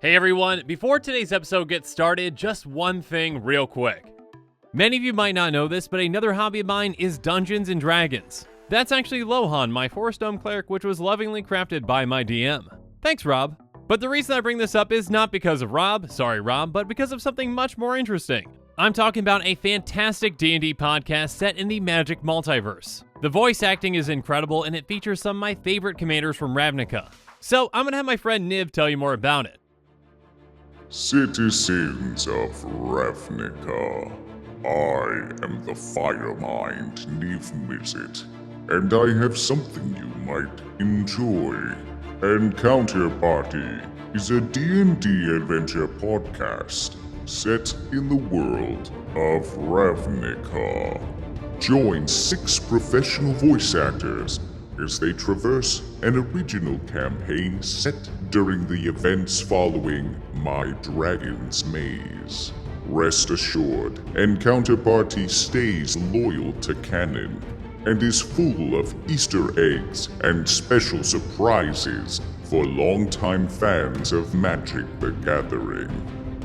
Hey everyone, before today's episode gets started, just one thing real quick. Many of you might not know this, but another hobby of mine is Dungeons & Dragons. That's actually Lohan, my Forest Dome cleric, which was lovingly crafted by my DM. Thanks, Rob. But the reason I bring this up is not because of Rob, sorry Rob, but because of something much more interesting. I'm talking about a fantastic D&D podcast set in the Magic multiverse. The voice acting is incredible and it features some of my favorite commanders from Ravnica. So I'm gonna have my friend Niv tell you more about it. Citizens of Ravnica, I am the Firemind Niv-Mizzet, and I have something you might enjoy. Encounter Party is a D&D adventure podcast set in the world of Ravnica. Join 6 professional voice actors as they traverse an original campaign set during the events following My Dragon's Maze. Rest assured, Encounter Party stays loyal to canon and is full of Easter eggs and special surprises for longtime fans of Magic the Gathering.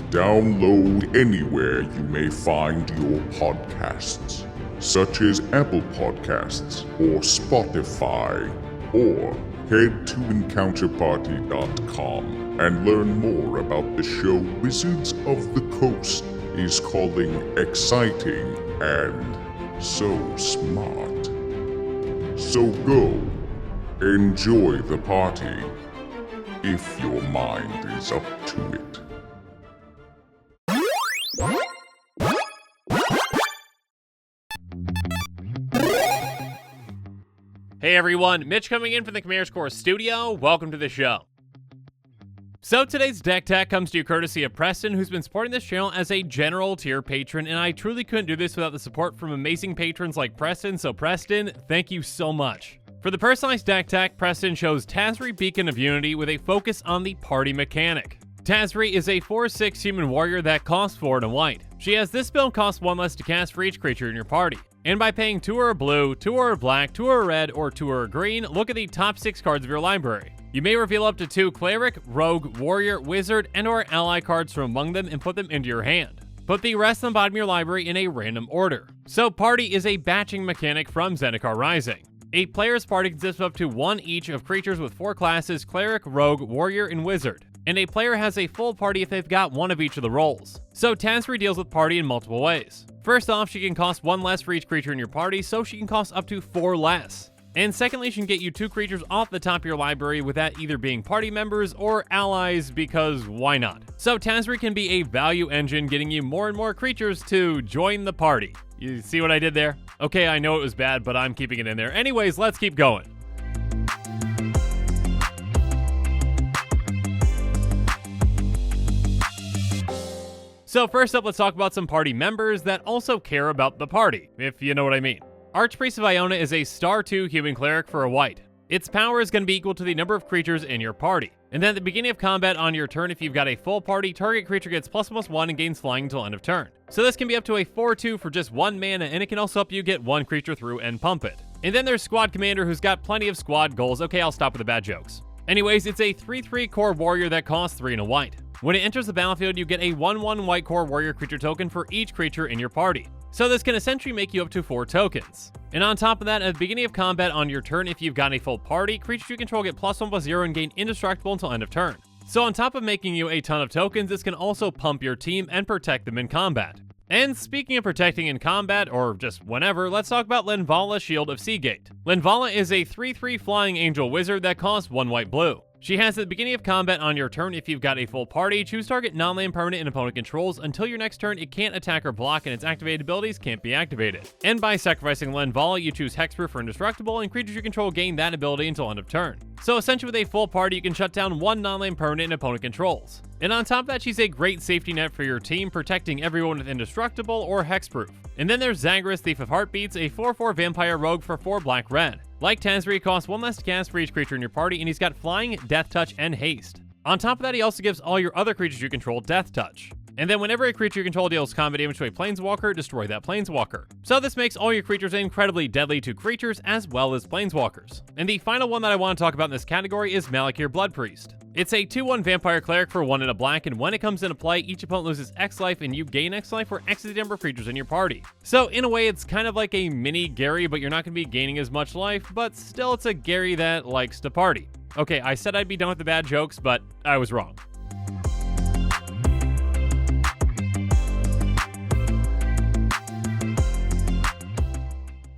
Download anywhere you may find your podcasts, such as Apple Podcasts or Spotify, or head to EncounterParty.com and learn more about the show Wizards of the Coast is calling exciting and so smart. So go, enjoy the party, if your mind is up to it. Hey everyone, Mitch coming in from the Commander's Core studio. Welcome to the show. So today's deck tech comes to you courtesy of Preston, who's been supporting this channel as a general tier patron, and I truly couldn't do this without the support from amazing patrons like Preston, so Preston, thank you so much. For the personalized deck tech, Preston chose Tazri, Beacon of Unity with a focus on the party mechanic. Tazri is a 4/6 human warrior that costs 4 and a white. She has this build costs 1 less to cast for each creature in your party. And by paying 2 or a blue, 2 or a black, 2 or a red, or 2 or a green, look at the top 6 cards of your library. You may reveal up to 2 cleric, rogue, warrior, wizard, and or ally cards from among them and put them into your hand. Put the rest on the bottom of your library in a random order. So party is a batching mechanic from Zendikar Rising. A player's party consists of up to 1 each of creatures with 4 classes, cleric, rogue, warrior, and wizard. And a player has a full party if they've got 1 of each of the roles. So Tazri deals with party in multiple ways. First off, she can cost 1 less for each creature in your party, so she can cost up to 4 less. And secondly, she can get you 2 creatures off the top of your library with that either being party members or allies, because why not? So Tazri can be a value engine, getting you more and more creatures to join the party. You see what I did there? Okay, I know it was bad, but I'm keeping it in there. Anyways, let's keep going. So first up, let's talk about some party members that also care about the party, if you know what I mean. Archpriest of Iona is a star 2 human cleric for a white. Its power is going to be equal to the number of creatures in your party. And then at the beginning of combat on your turn, if you've got a full party, target creature gets +1/+1 and gains flying until end of turn. So this can be up to a 4/2 for just 1 mana, and it can also help you get 1 creature through and pump it. And then there's Squad Commander, who's got plenty of squad goals. Okay, I'll stop with the bad jokes. Anyways, it's a 3/3 core warrior that costs 3 and a white. When it enters the battlefield, you get a 1/1 white core warrior creature token for each creature in your party. So this can essentially make you up to 4 tokens. And on top of that, at the beginning of combat on your turn, if you've got a full party, creatures you control get +1/+0 and gain indestructible until end of turn. So on top of making you a ton of tokens, this can also pump your team and protect them in combat. And speaking of protecting in combat, or just whenever, let's talk about Linvala, Shield of Seagate. Linvala is a 3/3 flying angel wizard that costs 1 white blue. She has at the beginning of combat on your turn, if you've got a full party, choose target non-land permanent and opponent controls. Until your next turn, it can't attack or block, and its activated abilities can't be activated. And by sacrificing Linvala, you choose Hexproof for Indestructible, and creatures you control gain that ability until end of turn. So essentially with a full party, you can shut down 1 non-land permanent and opponent controls. And on top of that, she's a great safety net for your team, protecting everyone with Indestructible or Hexproof. And then there's Zagreus, Thief of Heartbeats, a 4/4 vampire rogue for 4 black-red. Like Tazri, he costs 1 less to cast for each creature in your party, and he's got Flying, Death Touch, and Haste. On top of that, he also gives all your other creatures you control Death Touch. And then whenever a creature you control deals combat damage to a planeswalker, destroy that planeswalker. So this makes all your creatures incredibly deadly to creatures as well as planeswalkers. And the final one that I want to talk about in this category is Malakir Bloodpriest. It's a 2/1 vampire cleric for 1 and a black, and when it comes into play, each opponent loses X life and you gain X life, where X is the number of creatures in your party. So in a way, it's kind of like a mini Gary, but you're not going to be gaining as much life, but still it's a Gary that likes to party. Okay, I said I'd be done with the bad jokes, but I was wrong.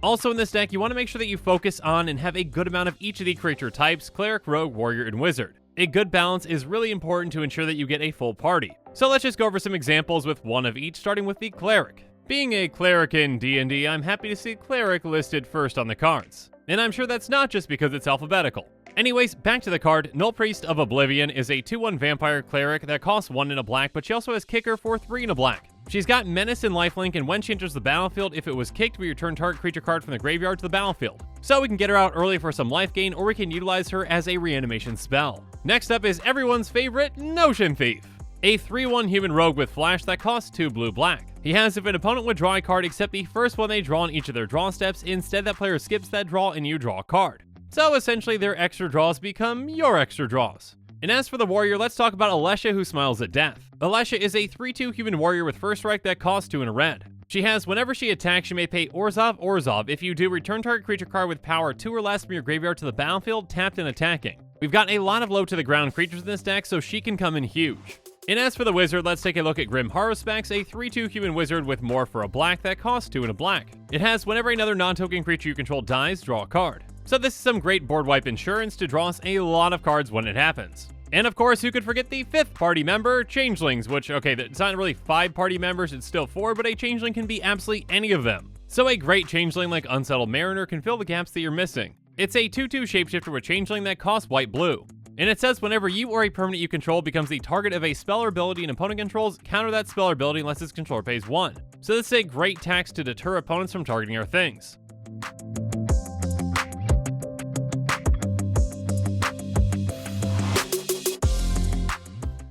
Also in this deck, you want to make sure that you focus on and have a good amount of each of the creature types: cleric, rogue, warrior, and wizard. A good balance is really important to ensure that you get a full party. So let's just go over some examples with one of each, starting with the cleric. Being a cleric in D&D, I'm happy to see cleric listed first on the cards. And I'm sure that's not just because it's alphabetical. Anyways, back to the card. Null Priest of Oblivion is a 2/1 vampire cleric that costs 1 and a black, but she also has kicker for 3 and a black. She's got menace and lifelink, and when she enters the battlefield, if it was kicked, we return target creature card from the graveyard to the battlefield. So we can get her out early for some life gain, or we can utilize her as a reanimation spell. Next up is everyone's favorite, Notion Thief. A 3/1 human rogue with flash that costs 2 blue-black. He has if an opponent would draw a card except the first one they draw on each of their draw steps, instead that player skips that draw and you draw a card. So essentially their extra draws become your extra draws. And as for the warrior, let's talk about Alesha, who smiles at death. Alesha is a 3/2 human warrior with first strike that costs 2 and a red. She has whenever she attacks, she may pay Orzhov. If you do, return target creature card with power 2 or less from your graveyard to the battlefield, tapped and attacking. We've got a lot of low to the ground creatures in this deck, so she can come in huge. And as for the wizard, let's take a look at Grim Harrowspex, a 3/2 human wizard with more for a black that costs 2 and a black. It has whenever another non-token creature you control dies, draw a card. So this is some great board wipe insurance to draw us a lot of cards when it happens. And of course, who could forget the 5th party member, Changelings, which, okay, it's not really 5 party members, it's still 4, but a Changeling can be absolutely any of them. So a great Changeling like Unsettled Mariner can fill the gaps that you're missing. It's a 2/2 shapeshifter with Changeling that costs white-blue. And it says whenever you or a permanent you control becomes the target of a spell or ability an opponent controls, counter that spell or ability unless its controller pays 1. So this is a great tax to deter opponents from targeting our things.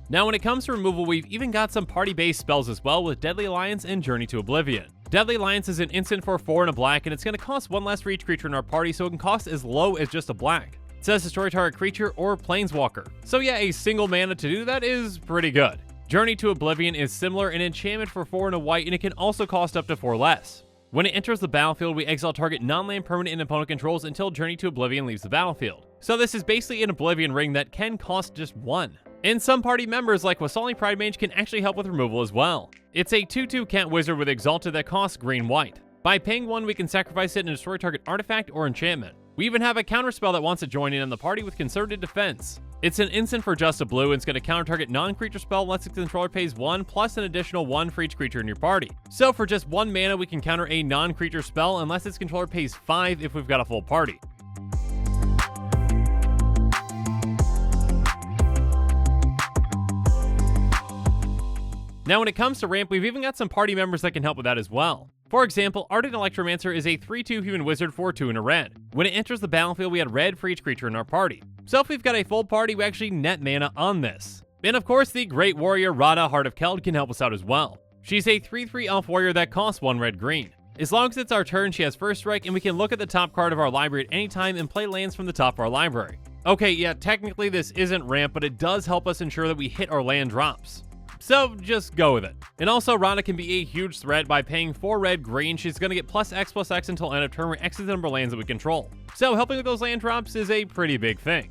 Now when it comes to removal, we've even got some party-based spells as well with Deadly Alliance and Journey to Oblivion. Deadly Alliance is an instant for 4 and a black, and it's going to cost 1 less for each creature in our party, so it can cost as low as just a black. It says destroy target creature or planeswalker. So yeah, a single mana to do that is pretty good. Journey to Oblivion is similar, an enchantment for 4 and a white, and it can also cost up to 4 less. When it enters the battlefield, we exile target non-land permanent an opponent controls until Journey to Oblivion leaves the battlefield. So this is basically an Oblivion ring that can cost just 1. And some party members like Wasali Pride Mage can actually help with removal as well. It's a 2/2 cat wizard with Exalted that costs green-white. By paying 1, we can sacrifice it and destroy target artifact or enchantment. We even have a counterspell that wants to join in on the party with Concerted Defense. It's an instant for just a blue, and it's going to counter target non-creature spell unless its controller pays 1 plus an additional 1 for each creature in your party. So for just 1 mana, we can counter a non-creature spell unless its controller pays 5 if we've got a full party. Now when it comes to ramp, we've even got some party members that can help with that as well. For example, Ardent Electromancer is a 3/2 human wizard for 2 and a red. When it enters the battlefield, we add red for each creature in our party. So if we've got a full party, we actually net mana on this. And of course, the great warrior Radha, Heart of Keld, can help us out as well. She's a 3/3 elf warrior that costs 1 red-green. As long as it's our turn, she has first strike, and we can look at the top card of our library at any time and play lands from the top of our library. Okay, yeah, technically this isn't ramp, but it does help us ensure that we hit our land drops. So just go with it. And also, Radha can be a huge threat. By paying 4 red-green, she's going to get +X until end of turn, where X is the number of lands that we control. So helping with those land drops is a pretty big thing.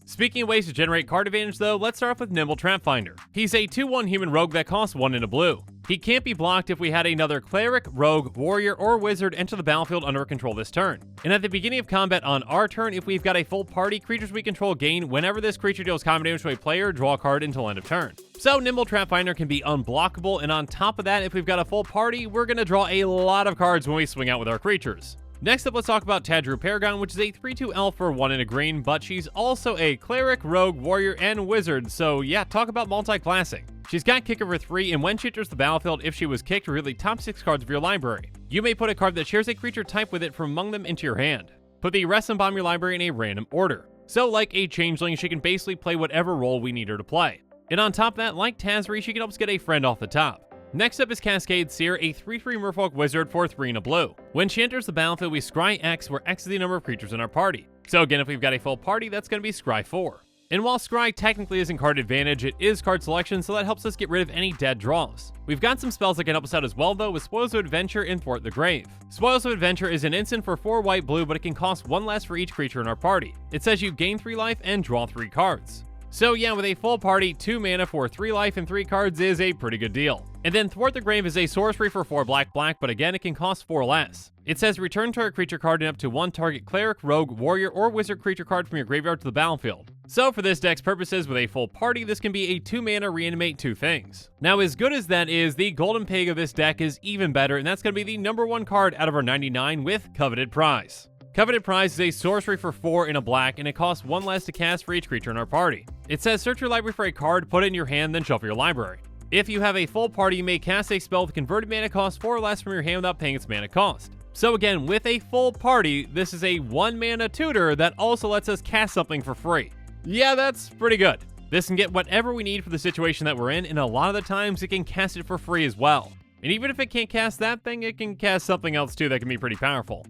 Speaking of ways to generate card advantage though, let's start off with Nimble Trapfinder. He's a 2/1 human rogue that costs 1 and a blue. He can't be blocked if we had another cleric, rogue, warrior, or wizard enter the battlefield under our control this turn. And at the beginning of combat on our turn, if we've got a full party, creatures we control gain whenever this creature deals combat damage to a player, draw a card until end of turn. So Nimble Trapfinder can be unblockable, and on top of that, if we've got a full party, we're going to draw a lot of cards when we swing out with our creatures. Next up, let's talk about Tazri Paragon, which is a 3/2 elf for 1 and a green, but she's also a cleric, rogue, warrior, and wizard, so yeah, talk about multi-classing. She's got kicker for 3, and when she enters the battlefield, if she was kicked, reveal the top 6 cards of your library. You may put a card that shares a creature type with it from among them into your hand. Put the rest and bomb your library in a random order. So like a changeling, she can basically play whatever role we need her to play. And on top of that, like Tazri, she can help us get a friend off the top. Next up is Cascade Seer, a 3/3 Merfolk Wizard for 3 and a blue. When she enters the battlefield, we scry X, where X is the number of creatures in our party. So again, if we've got a full party, that's going to be scry 4. And while scry technically isn't card advantage, it is card selection, so that helps us get rid of any dead draws. We've got some spells that can help us out as well though, with Spoils of Adventure and Thwart the Grave. Spoils of Adventure is an instant for 4 white blue, but it can cost 1 less for each creature in our party. It says you gain 3 life and draw 3 cards. So yeah, with a full party, 2 mana for 3 life and 3 cards is a pretty good deal. And then Thwart the Grave is a sorcery for 4 black, but again, it can cost 4 less. It says return target creature card and up to 1 target cleric, rogue, warrior, or wizard creature card from your graveyard to the battlefield. So for this deck's purposes, with a full party, this can be a 2 mana reanimate 2 things. Now as good as that is, the golden pig of this deck is even better, and that's going to be the number 1 card out of our 99 with Coveted Prize. Coveted Prize is a sorcery for 4 and a black, and it costs 1 less to cast for each creature in our party. It says search your library for a card, put it in your hand, then shuffle your library. If you have a full party, you may cast a spell with converted mana cost 4 or less from your hand without paying its mana cost. So again, with a full party, this is a 1 mana tutor that also lets us cast something for free. Yeah, that's pretty good. This can get whatever we need for the situation that we're in, and a lot of the times it can cast it for free as well. And even if it can't cast that thing, it can cast something else too that can be pretty powerful.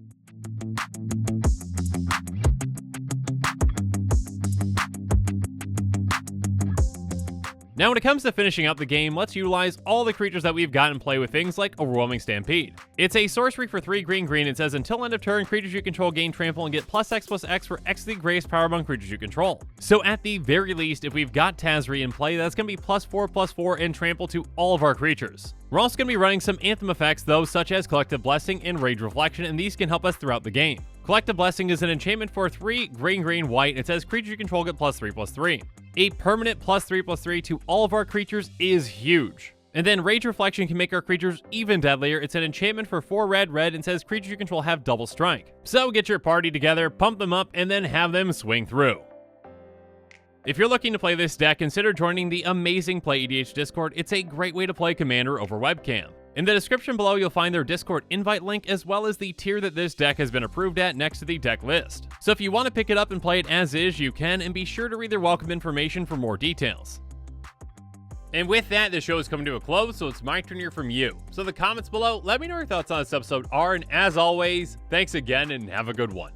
Now when it comes to finishing out the game, let's utilize all the creatures that we've got in play with things like Overwhelming Stampede. It's a sorcery for 3 green. It says until end of turn, creatures you control gain trample and get +X/+X for X the greatest power among creatures you control. So at the very least, if we've got Tazri in play, that's going to be +4/+4 and trample to all of our creatures. We're also going to be running some Anthem effects though, such as Collective Blessing and Rage Reflection, and these can help us throughout the game. Collective Blessing is an enchantment for 3 green white. It says creatures you control get +3/+3. A permanent +3/+3 to all of our creatures is huge. And then Rage Reflection can make our creatures even deadlier. It's an enchantment for 4 red and says creatures you control have double strike. So get your party together, pump them up, and then have them swing through. If you're looking to play this deck, consider joining the amazing PlayEDH Discord. It's a great way to play Commander over webcam. In the description below, you'll find their Discord invite link, as well as the tier that this deck has been approved at next to the deck list. So if you want to pick it up and play it as is, you can, and be sure to read their welcome information for more details. And with that, the show is coming to a close, so it's my turn to hear from you. So in the comments below, let me know your thoughts on this episode are, and as always, thanks again and have a good one.